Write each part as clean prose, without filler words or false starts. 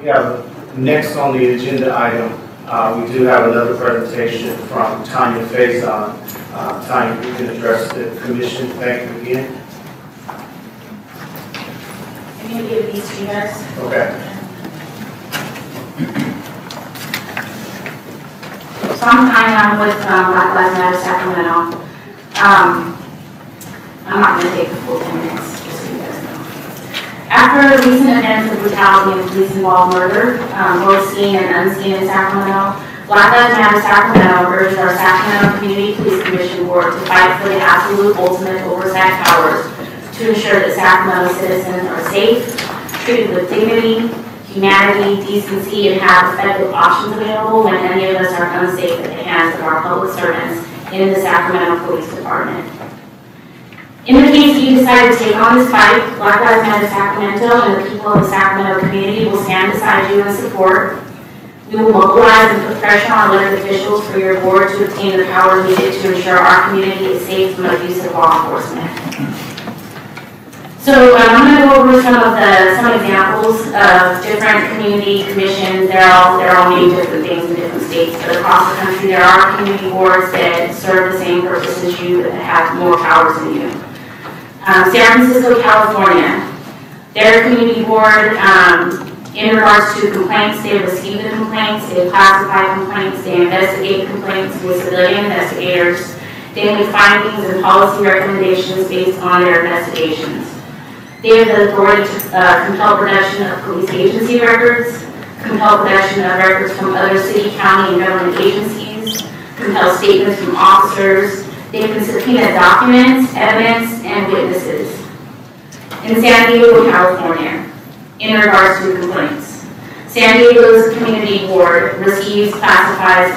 Yeah, next on the agenda item, we do have another presentation from Tanya Faison. Tanya, you can address the commission. Thank you again. I'm going to give these to you guys. Okay. So I'm Tanya, I'm with Black Lives Matter Sacramento. I'm not going to take the full 10 minutes, just so you guys know. After recent events of brutality and police-involved murder, both seen and unseen in Sacramento, Black Lives Matter Sacramento urges our Sacramento Community Police Commission Board to fight for the absolute ultimate oversight powers to ensure that Sacramento citizens are safe, treated with dignity, humanity, decency, and have effective options available when any of us are unsafe at the hands of our public servants in the Sacramento Police Department. In the case that you decide to take on this fight, Black Lives Matter Sacramento and the people of the Sacramento community will stand beside you in support. We will mobilize and put pressure on elected officials for your board to obtain the power needed to ensure our community is safe from abuse of law enforcement. So I'm going to go over some examples of different community commissions. They're all named different things in different states, but across the country there are community boards that serve the same purpose as you, that have more powers than you. San Francisco, California, their community board, in regards to complaints, they receive the complaints, they classify complaints, they investigate complaints with civilian investigators, they make findings and policy recommendations based on their investigations. They have the authority to compel production of police agency records, compel production of records from other city, county, and government agencies, compel statements from officers. They can subpoena documents, evidence, and witnesses. In San Diego, California, in regards to complaints, San Diego's community board receives and classifies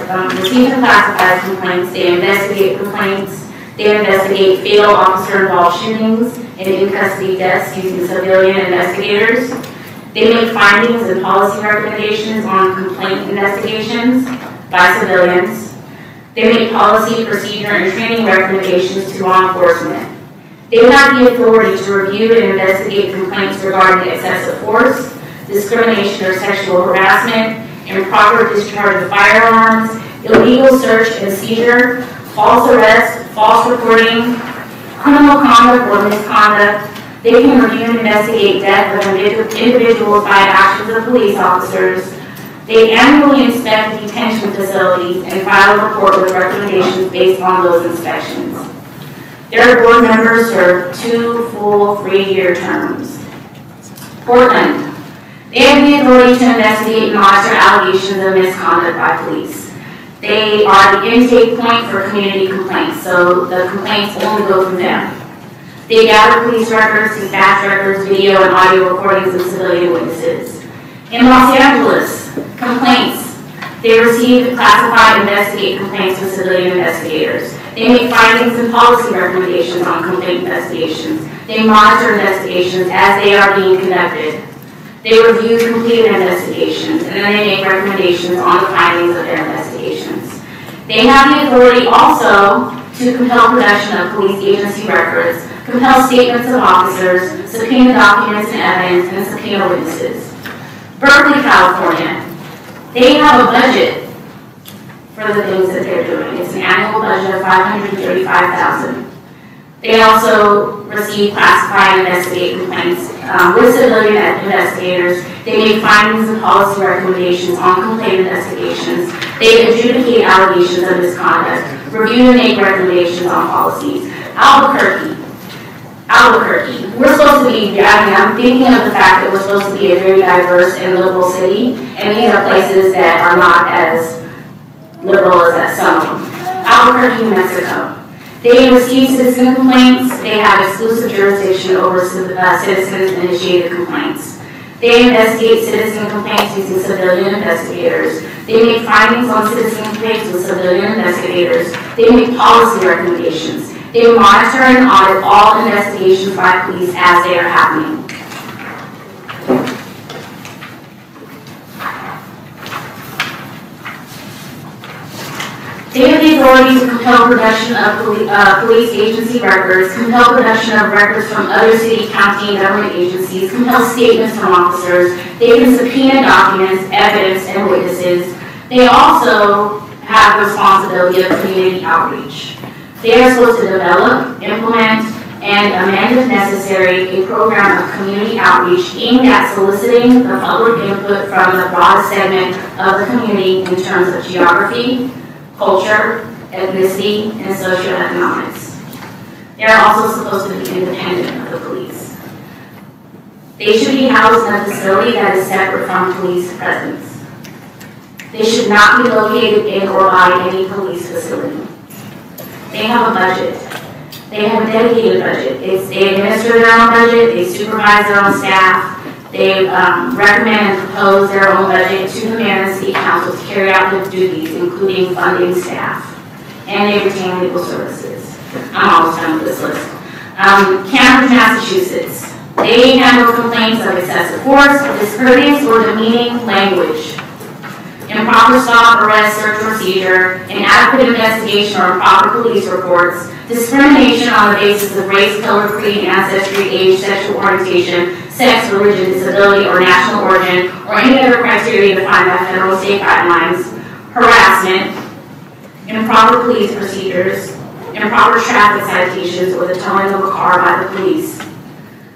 complaints. They investigate complaints. They investigate fatal officer-involved shootings and in-custody deaths using civilian investigators. They make findings and policy recommendations on complaint investigations by civilians. They make policy, procedure, and training recommendations to law enforcement. They have the authority to review and investigate complaints regarding excessive force, discrimination or sexual harassment, improper discharge of firearms, illegal search and seizure, false arrest, false reporting, criminal conduct or misconduct. They can review and investigate death of individuals by actions of police officers. They annually inspect detention facilities and file a report with recommendations based on those inspections. Their board members serve 2 full 3-year terms. Portland. They have the authority to investigate and monitor allegations of misconduct by police. They are the intake point for community complaints, so the complaints only go from them. They gather police records, dispatch records, video and audio recordings of civilian witnesses. In Los Angeles, complaints. They receive, classify, and investigate complaints with civilian investigators. They make findings and policy recommendations on complaint investigations. They monitor investigations as they are being conducted. They review completed investigations, and then they make recommendations on the findings of their investigations. They have the authority also to compel production of police agency records, compel statements of officers, subpoena documents and evidence, and subpoena witnesses. Berkeley, California. They have a budget for the things that they're doing. It's an annual budget of $535,000. They also receive, classify, and investigate complaints with civilian investigators. They make findings and policy recommendations on complaint investigations. They adjudicate allegations of misconduct, review and make recommendations on policies. Albuquerque. We're supposed to be, I'm thinking of the fact that we're supposed to be a very diverse and liberal city, and these are places that are not as liberal as some of them. Albuquerque, New Mexico. They receive citizen complaints. They have exclusive jurisdiction over citizens-initiated complaints. They investigate citizen complaints using civilian investigators. They make findings on citizen complaints with civilian investigators. They make policy recommendations. They monitor and audit all investigations by police as they are happening. They have the authority to compel production of police agency records, compel production of records from other city, county, and government agencies, compel statements from officers. They can subpoena documents, evidence, and witnesses. They also have the responsibility of community outreach. They are supposed to develop, implement, and amend if necessary a program of community outreach aimed at soliciting the public input from the broadest segment of the community in terms of geography, culture, ethnicity, and socioeconomics. They are also supposed to be independent of the police. They should be housed in a facility that is separate from police presence. They should not be located in or by any police facility. They have a budget. They have a dedicated budget. They administer their own budget, they supervise their own staff, they recommend and propose their own budget to the mayor and city council to carry out their duties, including funding staff. And they retain legal services. I'm almost done with this list. Cambridge, Massachusetts. They handle complaints of excessive force, discourteous or demeaning language, improper stop, arrest, search, or seizure, inadequate investigation or improper police reports, discrimination on the basis of race, color, creed, ancestry, age, sexual orientation, sex, religion, disability, or national origin, or any other criteria defined by federal or state guidelines, harassment, improper police procedures, improper traffic citations, or the towing of a car by the police.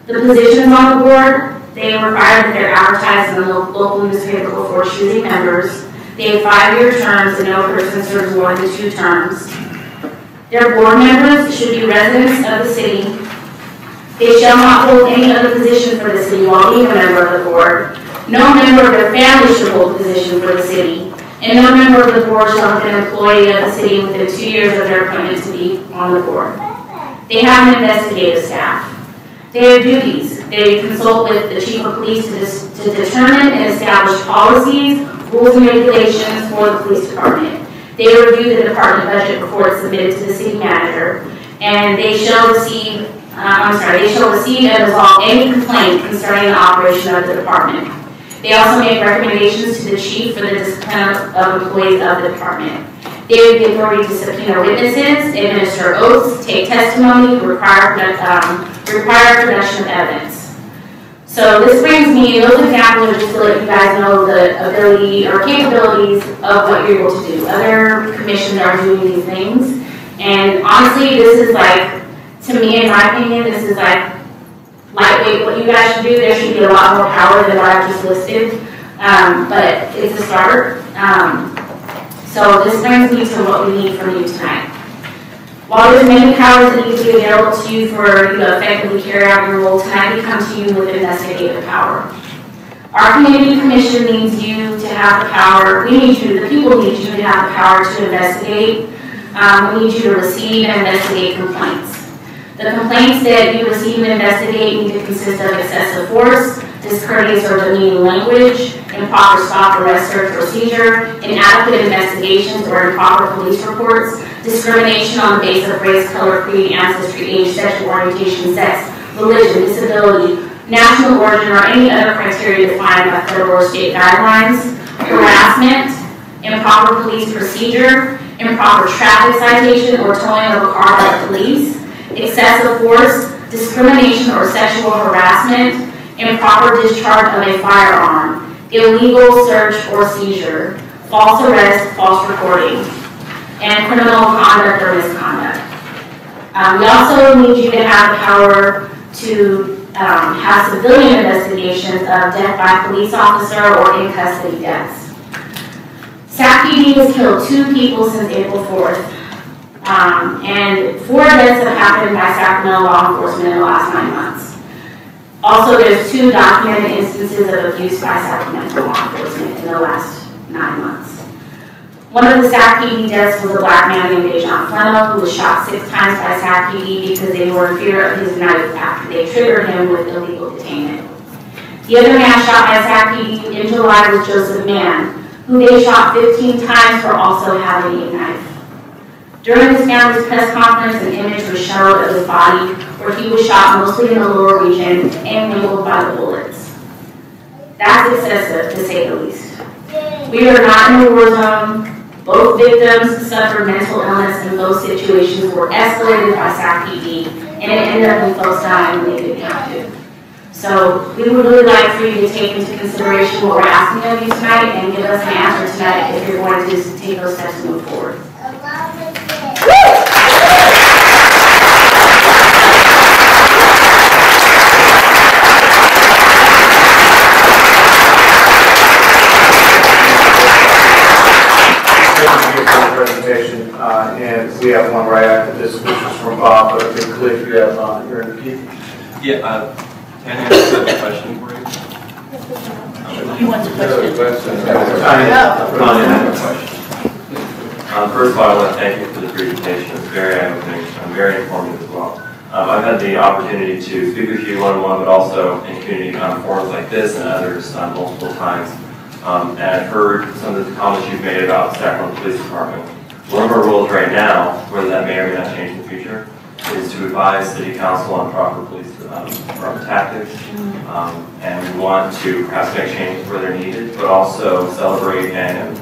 The positions on the board, they require that they're advertised in the local newspaper before choosing members. They have 5-year terms and no person serves more than 2 terms. Their board members should be residents of the city. They shall not hold any other position for the city while being a member of the board. No member of their family should hold a position for the city. And no member of the board shall have been an employee of the city within 2 years of their appointment to be on the board. They have an investigative staff. They have duties. They consult with the chief of police to determine and establish policies, rules, and regulations for the police department. They review the department budget before it's submitted to the city manager, and they shall receive and resolve any complaint concerning the operation of the department. They also make recommendations to the chief for the discipline of employees of the department. They have the authority to subpoena witnesses, administer oaths, take testimony, require production of evidence. So this brings me, those examples are just to let you guys know the ability or capabilities of what you're able to do. Other commissions are doing these things. And honestly, this is like, to me, in my opinion, this is like lightweight what you guys should do. There should be a lot more power than what I've just listed. But it's a start. So this brings me to what we need from you tonight. While there's many powers that need to be available to you for you to effectively carry out your role, tonight we come to you with investigative power. Our community commission needs you to have the power. We need you, the people need you to have the power to investigate. We need you to receive and investigate complaints. The complaints that you receive and investigate need to consist of excessive force, discourteous or demeaning language, improper stop, arrest, search, or seizure, inadequate investigations or improper police reports, discrimination on the basis of race, color, creed, ancestry, age, sexual orientation, sex, religion, disability, national origin, or any other criteria defined by federal or state guidelines, harassment, improper police procedure, improper traffic citation or towing of a car by the police, excessive force, discrimination or sexual harassment, improper discharge of a firearm, illegal search or seizure, false arrest, false recording, and criminal conduct or misconduct. We also need you to have the power to have civilian investigations of death by police officer or in custody deaths. SAC-PD has killed 2 people since April 4th, and 4 deaths have happened by Sacramento law enforcement in the last 9 months. Also, there's 2 documented instances of abuse by Sacramento law enforcement in the last 9 months. One of the SAC-PD deaths was a black man named Faison who was shot 6 times by SAC-PD because they were in fear of his knife after they triggered him with illegal detainment. The other man shot by SAC-PD in July was Joseph Mann, who they shot 15 times for also having a knife. During his family's press conference, an image was showed of his body where he was shot mostly in the lower region and mangled by the bullets. That's excessive, to say the least. We are not in a war zone. Both victims suffered mental illness, and both situations were escalated by SAC PD, and it ended up in folks dying when they didn't have to. So we would really like for you to take into consideration what we're asking of you tonight and give us an answer tonight if you're going to take those steps to move forward. Presentation, and we have one right after this, which is from Bob, but if Cliff, you have your MP. Yeah, Tanya, I have a question for you. He wants a question. Tanya, I have a question. First of all, I want to thank you for the presentation. It's very eye-opening and very informative as well. I've had the opportunity to speak with you one-on-one, but also in community forums like this and others multiple times. And I've heard some of the comments you've made about the Sacramento Police Department. One of our rules right now, whether that may or may not change in the future, is to advise City Council on proper police department tactics. And we want to perhaps make changes where they're needed, but also celebrate and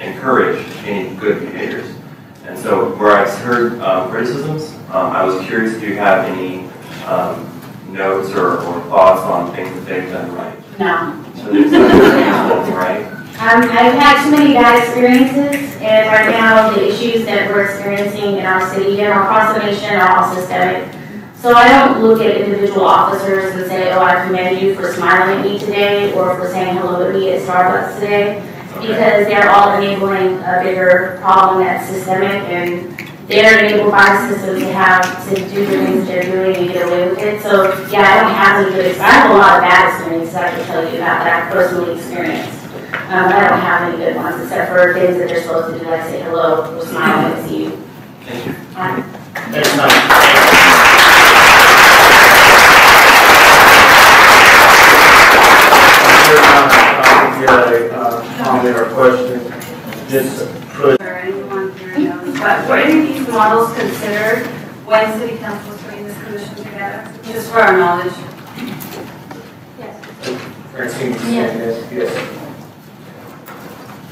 encourage any good behaviors. And so where I've heard criticisms, I was curious if you have any notes or thoughts on things that they've done right. No. So there's nothing right? I've had too many bad experiences, and right now the issues that we're experiencing in our city and across the nation are all systemic. So I don't look at individual officers and say, oh, I commend you for smiling at me today or for saying hello to me at Starbucks today, because they're all enabling a bigger problem that's systemic, and they're enabled by the system to do the things they're doing and get away with it. So yeah, I don't have any good experiences. I have a lot of bad experiences I can tell you about that I've personally experienced. But I don't have any good ones except for things that they're supposed to do, like say hello or smile and see you. Thank you. Next time. Comment or question, just put. Or anyone here knows, but were any of these models considered when City Council was putting this commission together? Just for our knowledge.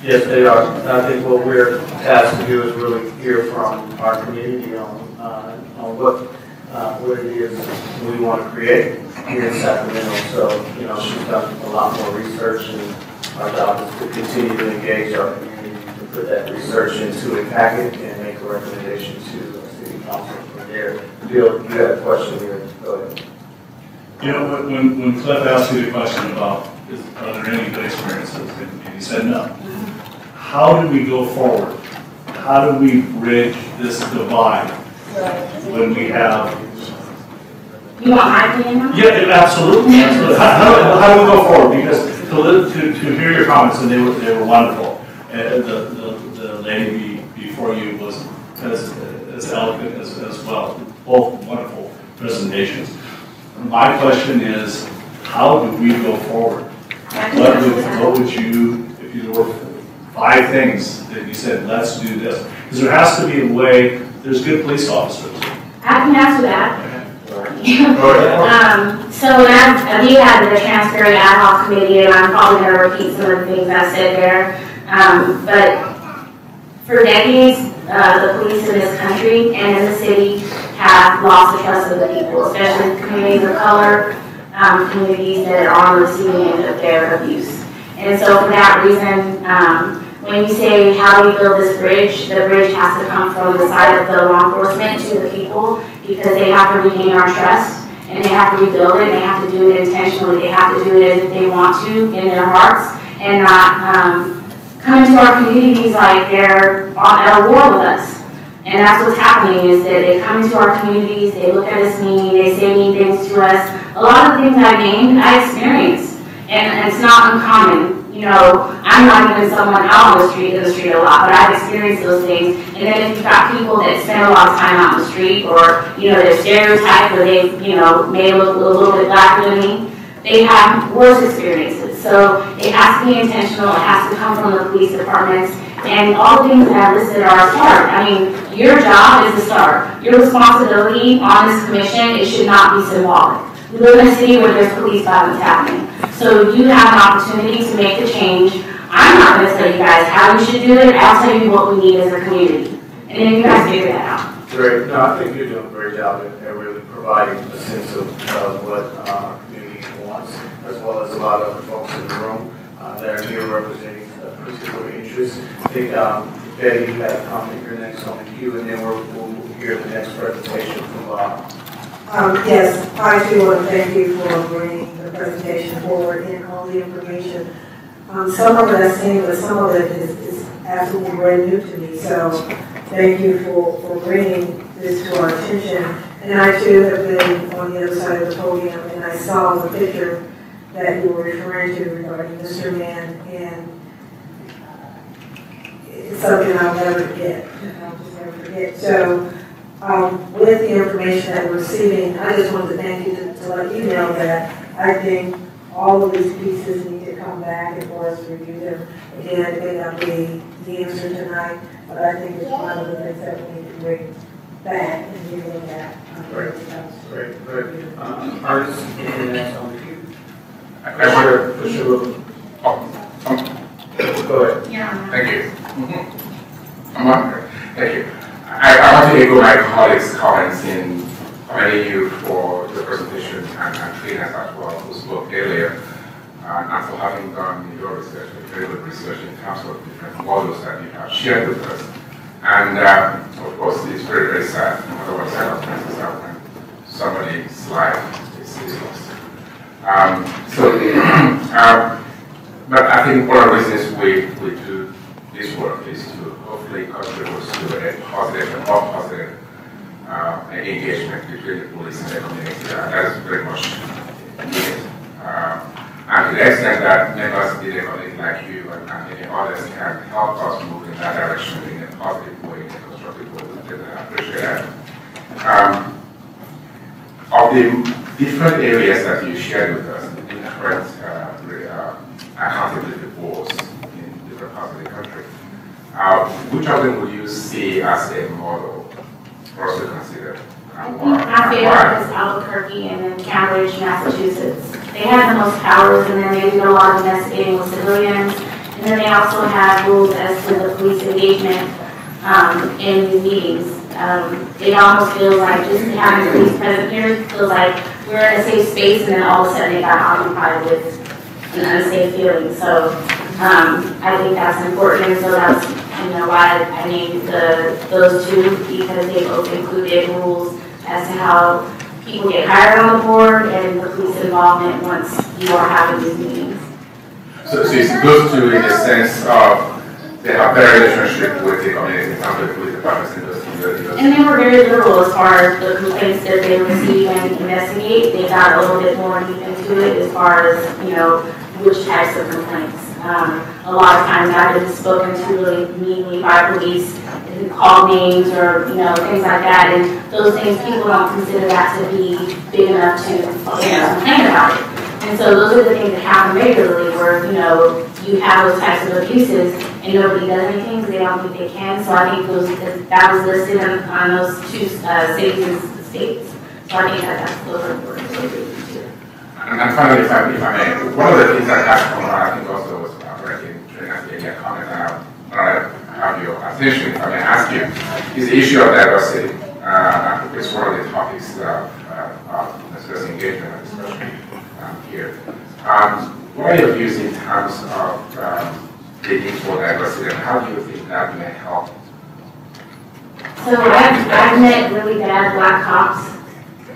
Yes, they are. I think what we're asked to do is really hear from our community on what it is we want to create here in Sacramento. So, she's done a lot more research, and our job is to continue to engage our community to put that research into a packet and make a recommendation to the City Council from there. Bill, you had a question here. Go ahead. When Cliff asked you the question about are there any good experiences, and he said no. How do we go forward? How do we bridge this divide when we have? You want my opinion? Yeah, absolutely. How do we go forward? Because to hear your comments, and they were wonderful. And the lady before you was as eloquent as well. Both wonderful presentations. My question is, how do we go forward? What would you, if you were 5 things that you said, let's do this? Because there has to be a way. There's good police officers. I can answer that. Okay. So we had the Transparency Ad Hoc Committee, and I'm probably going to repeat some of the things I said there. But for decades, the police in this country and in the city have lost the trust of the people, especially communities of color, communities that are on the receiving end of their abuse. And so for that reason, when you say how do we build this bridge, the bridge has to come from the side of the law enforcement to the people, because they have to regain our trust, and they have to rebuild it, and they have to do it intentionally. They have to do it as if they want to in their hearts, and not come into our communities like they're at a war with us. And that's what's happening, is that they come into our communities, they look at us mean, they say mean things to us. A lot of the things I named, I experienced, and it's not uncommon. I'm not even someone out on in the street a lot, but I've experienced those things. And then if you've got people that spend a lot of time out in the street, or, they're stereotyped, or they, may look a little bit blacker than me, they have worse experiences. So it has to be intentional, it has to come from the police departments, and all the things that I listed are a start. I mean, your job is a start. Your responsibility on this commission, it should not be symbolic. We live in a city where there's police violence happening. So you have an opportunity to make the change. I'm not not going to tell you guys how you should do it. I'll tell you what we need as a community. And then you guys figure that out. Great. No, I think you're doing a great job at really providing a sense of what our community wants, as well as a lot of other folks in the room that are here representing particular interests. I think, Betty, you had a comment. You're next on the queue, and then we'll hear the next presentation from Bob. Yes, I too want to thank you for bringing the presentation forward and all the information. Some of it I've seen, but some of it is absolutely brand new to me. So thank you for bringing this to our attention. And I too have been on the other side of the podium, and I saw the picture that you were referring to regarding Mr. Mann, and it's something I'll never forget. I'll just never forget. So with the information that we're receiving, I just wanted to thank you to let you know that I think all of these pieces need to come back and for us to review them. Again, it may not be the answer tonight, but I think it's one of the things that we need to bring back and be looked at. Great. Ernest, and next on the queue. For sure. Go ahead. Yeah. Thank you. Thank you. I want to echo my colleagues' comments in commending you for the presentation and Trina as well, who spoke earlier, and for having done your research, very good research in terms of different models that you have shared with us. And of course, it's very, very sad, no matter what circumstances are, when somebody's life is lost. But I think one of the reasons we do this work is to hopefully contribute to a positive and more positive engagement between the police and the community. That is very much needed. And to the extent that members in the community like you and many others can help us move in that direction in a positive way, in a constructive way, I appreciate that. Of the different areas that you shared with us, the different accountability boards in different parts of the country, which of them would you see as a model for us to consider? I think my favorite is Albuquerque and then Cambridge, Massachusetts. They have the most powers, and then they do a lot of investigating with civilians. And then they also have rules as to the police engagement in meetings. It almost feels like just having police present here feels like we're in a safe space, and then all of a sudden they got occupied with an unsafe feeling. So I think that's important, and so that's why I named those two, because they both included rules as to how people get hired on the board and the police involvement once you are having these meetings. So it's those two in the sense of they have better relationship with the community in terms of the police departments in those communities. And they were very liberal as far as the complaints that they receive and investigate. They got a little bit more deep into it as far as, which types of complaints. A lot of times I've been spoken to really meanly by police who call names or, things like that. And those things, people don't consider that to be big enough to, complain about it. And so those are the things that happen regularly where, you have those types of abuses and nobody does anything because they don't think they can. So I think that was listed on those two cities and states. So I think those are important to do. And finally, if I may, one of the things that has come around, I think also was breaking Trina's earlier comment, and I want to have your attention, if I may ask you, is the issue of diversity. It's one of the topics of discussing engagement and discussion here. What are your views in terms of the need for diversity, and how do you think that may help? So I've met really bad black cops,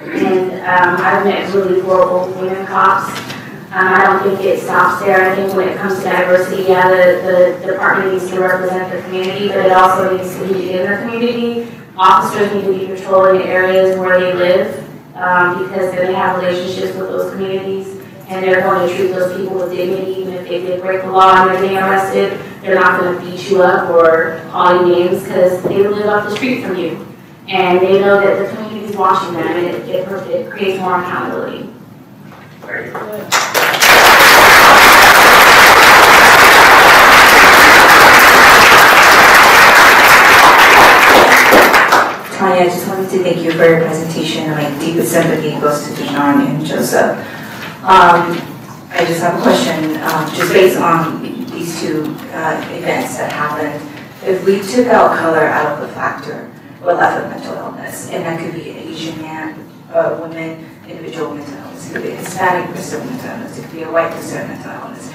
and I've met really horrible women cops. I don't think it stops there. I think when it comes to diversity, yeah, the department needs to represent the community, but it also needs to be in the community. Officers need to be patrolling areas where they live because then they have relationships with those communities, and they're going to treat those people with dignity. Even if they did break the law and they're getting arrested, they're not going to beat you up or call you names because they live up the street from you. And they know that the community is watching them, and it creates more accountability. Thank you. Tanya, I just wanted to thank you for your presentation. My deepest sympathy goes to Deshaun and Joseph. I just have a question, just based on these two events that happened, if we took out color out of the factor, we're left with mental illness. And that could be an Asian man, a woman, individual mental illness. It could be a Hispanic person with mental illness. It could be a white person with mental illness.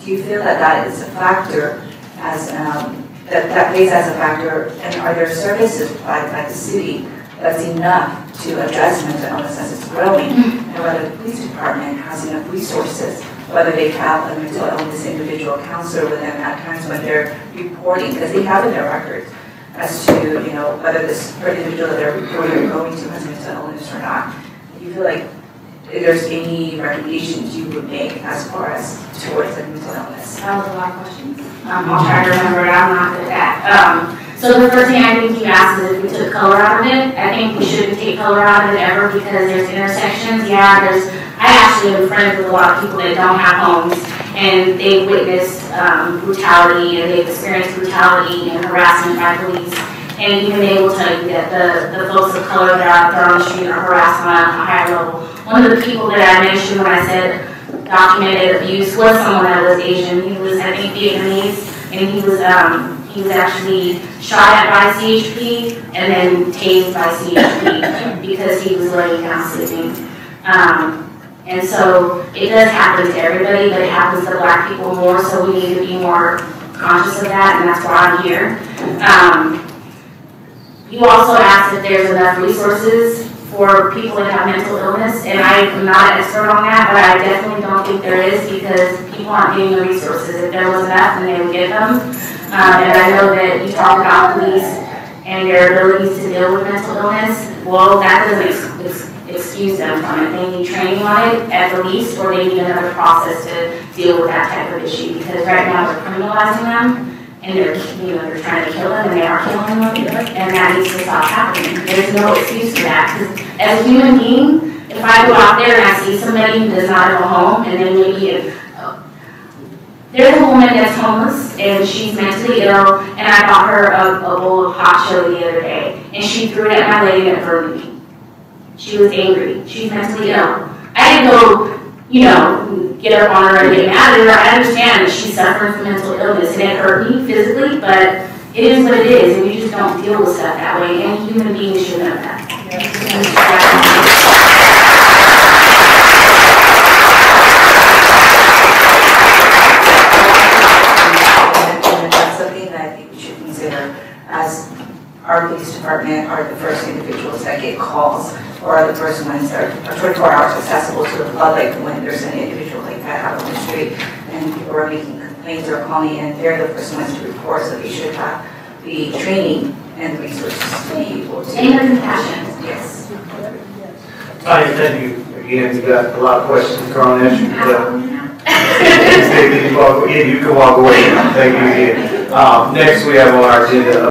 Do you feel that that is a factor as that plays as a factor, and are there services provided by the city that's enough to address mental illness as it's growing, and whether the police department has enough resources, whether they have a mental illness individual counselor with them at times when they're reporting, because they have in their records as to, you know, whether this individual that they're reporting or going to has mental illness or not. Do you feel like there's any recommendations you would make as far as towards like mental illness? That was a lot of questions. I'll try to remember it. I'm not good at that. So the first thing I think you asked is if we took color out of it. I think we shouldn't take color out of it ever because there's intersections. Yeah, I actually am friends with a lot of people that don't have homes and they've witnessed brutality and they've experienced brutality and harassment by police. And even they will tell you that the folks of color that are out there on the street are harassed on a higher level. One of the people that I mentioned when I said documented abuse was someone that was Asian. He was, I think, Vietnamese, and he was actually shot at by CHP and then tased by CHP because he was laying down sleeping. And so it does happen to everybody, but it happens to Black people more, so we need to be more conscious of that, and that's why I'm here. You also asked if there's enough resources for people that have mental illness, and I am not an expert on that, but I definitely don't think there is because people aren't getting the resources. If there was enough, then they would get them. And I know that you talk about police and their abilities to deal with mental illness. Well, that doesn't excuse them from it. They need training on it at the least, or they need another process to deal with that type of issue because right now we're criminalizing them. And they're trying to kill them, and they are killing them, and that needs to stop happening. There's no excuse for that. Because as a human being, if I go out there and I see somebody who does not have a home, and then maybe there's a woman that's homeless, and she's mentally ill, and I bought her a bowl of hot chili the other day, and she threw it at my leg and it burned me. She was angry. She's mentally ill. I didn't go, get up on her and get mad at her. I understand that she's suffering from mental illness and it hurt me physically, but it is what it is, and we just don't deal with stuff that way. Any human being should know that. And that's something that I think we should consider as our police department are the first individuals that get calls or are the first ones that are 24 hours accessible to the public when there's an individual like that out on the street and people are making complaints or calling in. They're the first ones to report, so they should have the training and the resources to be able to. And the compassion. Yes. Tanya, thank you. Again, you got a lot of questions thrown at you. You can walk away now. Thank you again. Next, we have on our agenda